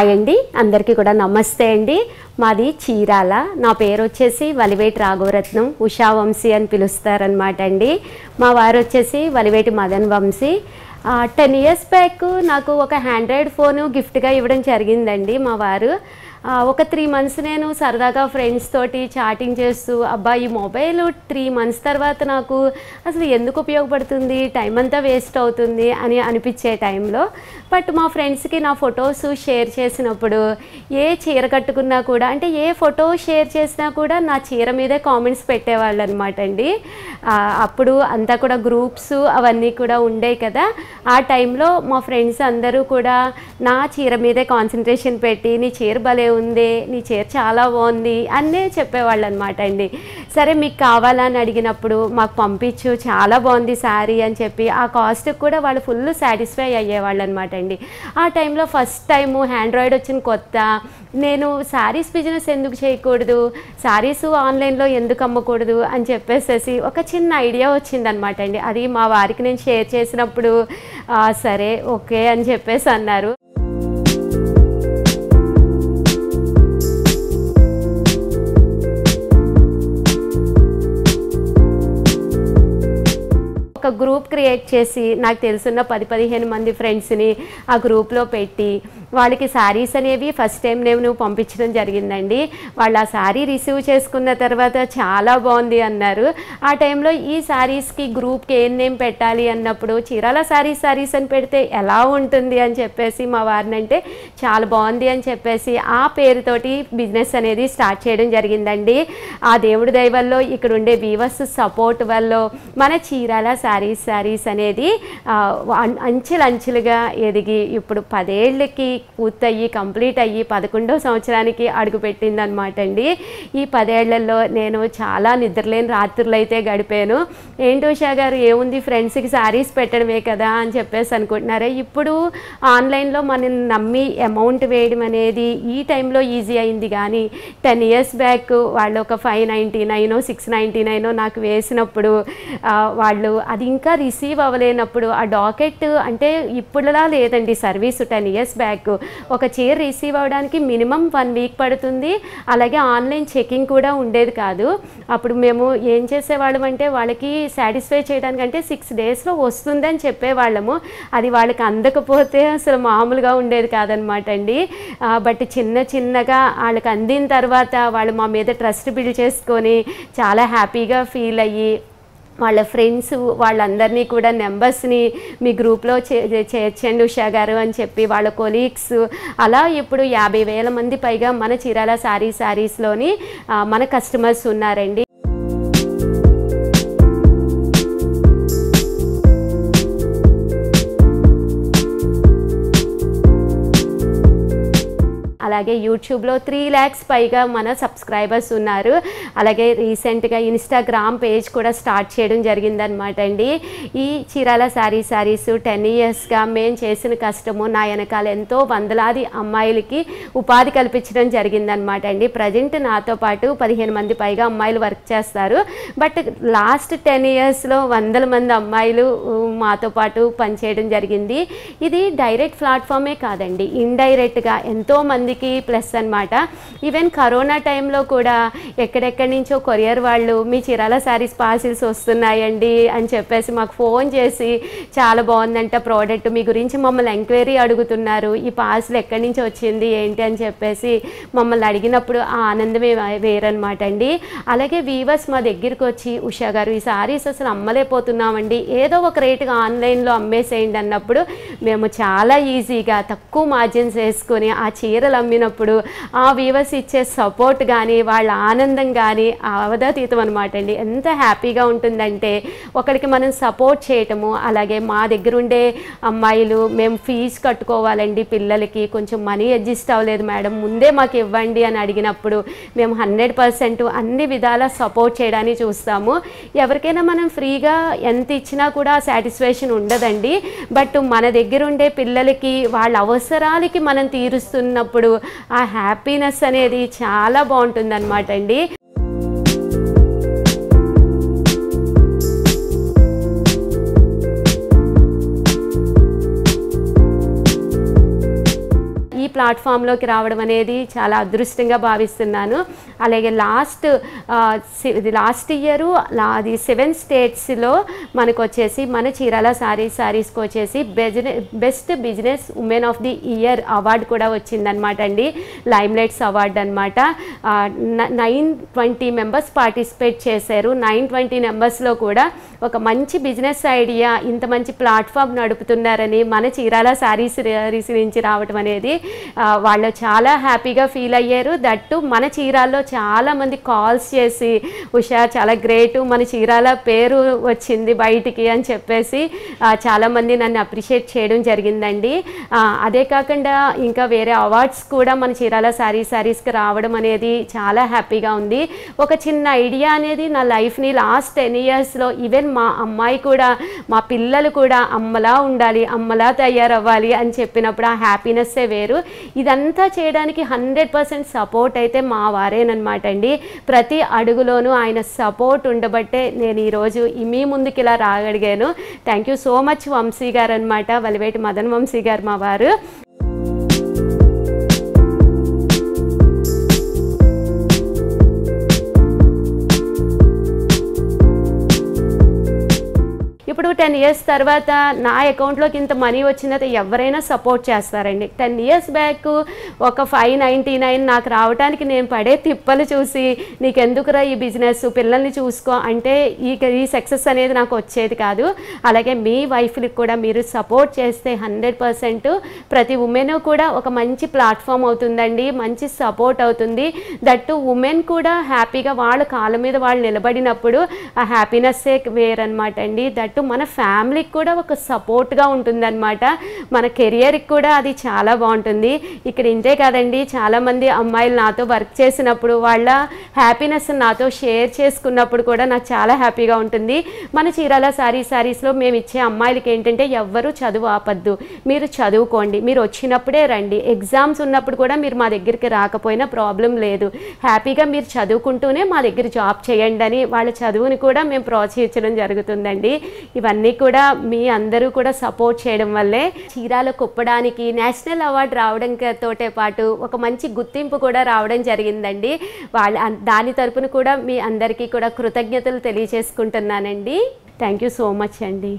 Hi అండి, అందరికీ కూడా నమస్తే అండి. మాది చీరాల. నా పేరు వచ్చేసి వలివేటి రాఘవరత్నం, ఉషా వంశీ అని పిలుస్తారనమాట అండి. మా వారు వచ్చేసి వలివేటి మదన్ వంశీ. 10 years బ్యాక్ నాకు ఒక ఆండ్రాయిడ్ ఫోను గిఫ్ట్గా ఇవ్వడం జరిగిందండి మా వారు. ఒక 3 months నేను సరదాగా ఫ్రెండ్స్ తోటి చాటింగ్ చేస్తూ, అబ్బా ఈ మొబైల్ 3 months తర్వాత నాకు అసలు ఎందుకు ఉపయోగపడుతుంది, టైం అంతా వేస్ట్ అవుతుంది అని అనిపించే టైంలో బట్ మా ఫ్రెండ్స్కి నా ఫొటోస్ షేర్ చేసినప్పుడు ఏ చీర కట్టుకున్నా కూడా, అంటే ఏ ఫోటో షేర్ చేసినా కూడా నా చీర మీదే కామెంట్స్ పెట్టేవాళ్ళు అనమాట అండి. అప్పుడు అంతా కూడా గ్రూప్స్ అవన్నీ కూడా ఉండేవి కదా. ఆ టైంలో మా ఫ్రెండ్స్ అందరూ కూడా నా చీర మీదే కాన్సన్ట్రేషన్ పెట్టి, నీ చీర భలే ఉంది, నీ చీర చాలా బాగుంది అన్నీ చెప్పేవాళ్ళు అనమాట అండి. సరే మీకు కావాలని అడిగినప్పుడు మాకు పంపించు, చాలా బాగుంది శారీ అని చెప్పి ఆ కాస్ట్కి కూడా వాళ్ళు ఫుల్ సాటిస్ఫై అయ్యేవాళ్ళు అనమాట అండి. ఆ టైంలో ఫస్ట్ టైము ఆండ్రాయిడ్ వచ్చిన కొత్త, నేను శారీస్ బిజినెస్ ఎందుకు చేయకూడదు, శారీస్ ఆన్లైన్లో ఎందుకు అమ్మకూడదు అని చెప్పేసి ఒక చిన్న ఐడియా వచ్చిందనమాట అండి. అది మా వారికి నేను షేర్ చేసినప్పుడు సరే ఓకే అని చెప్పేసి అన్నారు. ఒక గ్రూప్ క్రియేట్ చేసి నాకు తెలుసున్న 10-15 మంది ఫ్రెండ్స్ని ఆ గ్రూప్లో పెట్టి వాళ్ళకి శారీస్ అనేవి ఫస్ట్ టైం నేను పంపించడం జరిగిందండి. వాళ్ళు ఆ శారీ రిసీవ్ చేసుకున్న తర్వాత చాలా బాగుంది అన్నారు. ఆ టైంలో ఈ శారీస్కి గ్రూప్కి ఏం నేమ్ పెట్టాలి అన్నప్పుడు చీరాల శారీస్ అని పెడితే ఎలా ఉంటుంది అని చెప్పేసి మా వారిని అంటే చాలా బాగుంది అని చెప్పేసి ఆ పేరుతోటి బిజినెస్ అనేది స్టార్ట్ చేయడం జరిగిందండి. ఆ దేవుడి దయ వల్ల, ఇక్కడ ఉండే వీవర్స్ సపోర్ట్ వల్ల మన చీరాల శారీస్ అనేది అంచెలంచెలుగా ఎదిగి ఇప్పుడు 10 ఏళ్ళకి పూర్తయ్యి కంప్లీట్ అయ్యి 11వ సంవత్సరానికి అడుగుపెట్టిందనమాట అండి. ఈ 10 ఏళ్లలో నేను చాలా నిద్రలేని రాత్రులు అయితే గడిపాను. ఏంటి ఉషా గారు ఏముంది, ఫ్రెండ్స్కి శారీస్ పెట్టడమే కదా అని చెప్పేసి అనుకుంటున్నారా? ఇప్పుడు ఆన్లైన్లో మనం నమ్మి అమౌంట్ వేయడం అనేది ఈ టైంలో ఈజీ అయింది. కానీ 10 years బ్యాక్ వాళ్ళు ఒక 599 699 నాకు వేసినప్పుడు వాళ్ళు అది ఇంకా రిసీవ్ అవ్వలేనప్పుడు ఆ డాకెట్ అంటే ఇప్పుడులా లేదండి సర్వీసు. 10 years బ్యాక్ ఒక చీర రిసీవ్ అవ్వడానికి మినిమం 1 week పడుతుంది. అలాగే ఆన్లైన్ చెకింగ్ కూడా ఉండేది కాదు. అప్పుడు మేము ఏం చేసేవాళ్ళం అంటే వాళ్ళకి సాటిస్ఫై చేయడానికంటే 6 daysలో వస్తుందని చెప్పేవాళ్ళము. అది వాళ్ళకి అందకపోతే అసలు మామూలుగా ఉండేది కాదనమాట అండి. బట్ చిన్నగా వాళ్ళకి అందిన తర్వాత వాళ్ళు మా మీద ట్రస్ట్ బిల్డ్ చేసుకొని చాలా హ్యాపీగా ఫీల్ అయ్యి వాళ్ళ ఫ్రెండ్స్ వాళ్ళందరినీ కూడా నెంబర్స్ని మీ గ్రూప్లో చేర్చండి ఉషా గారు అని చెప్పి వాళ్ళ కొలీగ్స్ అలా ఇప్పుడు 50,000 మంది పైగా మన చీరాల శారీస్లోని మన కస్టమర్స్ ఉన్నారండి. అలాగే యూట్యూబ్లో 3 lakhs పైగా మన సబ్స్క్రైబర్స్ ఉన్నారు. అలాగే రీసెంట్గా ఇన్స్టాగ్రామ్ పేజ్ కూడా స్టార్ట్ చేయడం జరిగిందనమాట అండి. ఈ చీరాల శారీస్ 10 yearsగా మేము చేసిన కష్టము నా వెనకాల ఎంతో వందలాది అమ్మాయిలకి ఉపాధి కల్పించడం జరిగిందనమాట అండి. ప్రజెంట్ నాతో పాటు 15 మంది పైగా అమ్మాయిలు వర్క్ చేస్తారు. బట్ లాస్ట్ 10 yearsలో 100 మంది అమ్మాయిలు మాతో పాటు పనిచేయడం జరిగింది. ఇది డైరెక్ట్ ప్లాట్ఫామే కాదండి, ఇండైరెక్ట్గా ఎంతోమందికి ప్లస్ అనమాట. ఈవెన్ కరోనా టైంలో కూడా ఎక్కడెక్కడి నుంచో కొరియర్ వాళ్ళు మీ చీరాల శారీస్ పార్సిల్స్ వస్తున్నాయండి అని చెప్పేసి మాకు ఫోన్ చేసి చాలా బాగుందంట ప్రోడక్ట్, మీ గురించి మమ్మల్ని ఎంక్వైరీ అడుగుతున్నారు, ఈ పార్సిల్ ఎక్కడి నుంచి వచ్చింది ఏంటి అని చెప్పేసి మమ్మల్ని అడిగినప్పుడు ఆ ఆనందమే వేరనమాట అండి. అలాగే వీవర్స్ మా దగ్గరికి వచ్చి ఉషా గారు ఈ శారీస్ అసలు అమ్మలేకపోతున్నామండి, ఏదో ఒక రేటుగా ఆన్లైన్లో అమ్మేసేయండి అన్నప్పుడు మేము చాలా ఈజీగా తక్కువ మార్జిన్స్ వేసుకొని ఆ చీరలు అమ్మినప్పుడు ఆ వీవర్స్ ఇచ్చే సపోర్ట్ కానీ వాళ్ళ ఆనందం కానీ అవధాతీతం అనమాట అండి. ఎంత హ్యాపీగా ఉంటుందంటే ఒకరికి మనం సపోర్ట్ చేయటము. అలాగే మా దగ్గర ఉండే అమ్మాయిలు మేము ఫీజు కట్టుకోవాలండి, పిల్లలకి కొంచెం మనీ అడ్జస్ట్ అవ్వలేదు మేడం, ముందే మాకు ఇవ్వండి అని అడిగినప్పుడు మేము 100% అన్ని విధాలా సపోర్ట్ చేయడానికి చూస్తాము. ఎవరికైనా మనం ఫ్రీగా ఎంత ఇచ్చినా కూడా సాటిస్ఫాక్షన్ ఉండదండి. బట్ మన దగ్గర ఉండే పిల్లలకి వాళ్ళ అవసరాలకి మనం తీరుస్తున్నప్పుడు ఆ హ్యాపీనెస్ అనేది చాలా బాగుంటుందన్నమాట అండి. ప్లాట్ఫామ్లోకి రావడం అనేది చాలా అదృష్టంగా భావిస్తున్నాను. అలాగే లాస్ట్ ఇయరు అది 7 స్టేట్స్లో మనకు వచ్చేసి మన చీరాల సారీస్కి వచ్చేసి best business women of the year award కూడా వచ్చిందనమాట అండి. లైమ్ లైట్స్ అవార్డు అనమాట. 920 మెంబర్స్ పార్టిసిపేట్ చేశారు. 920 మెంబర్స్లో కూడా ఒక మంచి బిజినెస్ ఐడియా, ఇంత మంచి ప్లాట్ఫామ్ నడుపుతున్నారని మన చీరాల సారీస్ నుంచి రావటం అనేది వాళ్ళు చాలా హ్యాపీగా ఫీల్ అయ్యారు. దట్టు మన చీరాల్లో చాలామంది కాల్స్ చేసి ఉషా చాలా గ్రేటు, మన చీరాల పేరు వచ్చింది బయటికి అని చెప్పేసి చాలామంది నన్ను అప్రిషియేట్ చేయడం జరిగిందండి. అదే కాకుండా ఇంకా వేరే అవార్డ్స్ కూడా మన చీరాల సారీస్కి రావడం అనేది చాలా హ్యాపీగా ఉంది. ఒక చిన్న ఐడియా అనేది నా లైఫ్ని లాస్ట్ 10 ఇయర్స్లో ఈవెన్ మా అమ్మాయి కూడా, మా పిల్లలు కూడా అమ్మలా ఉండాలి, అమ్మలా తయారవ్వాలి అని చెప్పినప్పుడు ఆ హ్యాపీనెస్సే వేరు. ఇదంతా చేయడానికి 100% సపోర్ట్ అయితే మా వారేనమాట అండి. ప్రతి అడుగులోనూ ఆయన సపోర్ట్ ఉండబట్టే నేను ఈరోజు మీ ముందుకి ఇలా రాగలిగాను. Thank you so much Vamshi గారు అనమాట, వలివేటి మదన్ వంశీ గారు మా వారు. ఇప్పుడు 10 ఇయర్స్ తర్వాత నా అకౌంట్లోకి ఇంత మనీ వచ్చిందంటే ఎవరైనా సపోర్ట్ చేస్తారండి. 10 ఇయర్స్ బ్యాక్ ఒక 599 నాకు రావడానికి నేను పడే తిప్పలు చూసి నీకెందుకురా ఈ బిజినెస్, పిల్లల్ని చూసుకో అంటే ఈ సక్సెస్ అనేది నాకు వచ్చేది కాదు. అలాగే మీ వైఫ్కి కూడా మీరు సపోర్ట్ చేస్తే 100% ప్రతి ఉమెన్ కూడా ఒక మంచి ప్లాట్ఫామ్ అవుతుందండి, మంచి సపోర్ట్ అవుతుంది. దట్టు ఉమెన్ కూడా హ్యాపీగా వాళ్ళ కాళ్ళ మీద వాళ్ళు నిలబడినప్పుడు ఆ హ్యాపీనెస్సే వేరనమాట అండి. దట్టు మన ఫ్యామిలీకి కూడా ఒక సపోర్ట్గా ఉంటుందన్నమాట. మన కెరియర్కి కూడా అది చాలా బాగుంటుంది. ఇక్కడ ఇంతే కాదండి, చాలామంది అమ్మాయిలు నాతో వర్క్ చేసినప్పుడు వాళ్ళ హ్యాపీనెస్ నాతో షేర్ చేసుకున్నప్పుడు కూడా నాకు చాలా హ్యాపీగా ఉంటుంది. మన చీరాల సారీస్లో మేము ఇచ్చే అమ్మాయిలకి ఏంటంటే ఎవ్వరూ చదువు ఆపద్దు, మీరు చదువుకోండి, మీరు వచ్చినప్పుడే రండి, ఎగ్జామ్స్ ఉన్నప్పుడు కూడా మీరు మా దగ్గరికి రాకపోయినా ప్రాబ్లం లేదు, హ్యాపీగా మీరు చదువుకుంటూనే మా దగ్గర జాబ్ చేయండి అని వాళ్ళ చదువుని కూడా మేము ప్రోత్సహించడం జరుగుతుందండి. ఇవన్నీ కూడా మీ అందరూ కూడా సపోర్ట్ చేయడం వల్లే చీరాల కుప్పడానికి నేషనల్ అవార్డు రావడం తోటే పాటు ఒక మంచి గుర్తింపు కూడా రావడం జరిగిందండి. దాని తరపున కూడా మీ అందరికీ కూడా కృతజ్ఞతలు తెలియజేసుకుంటున్నానండి. థ్యాంక్ యూ సో మచ్ అండి.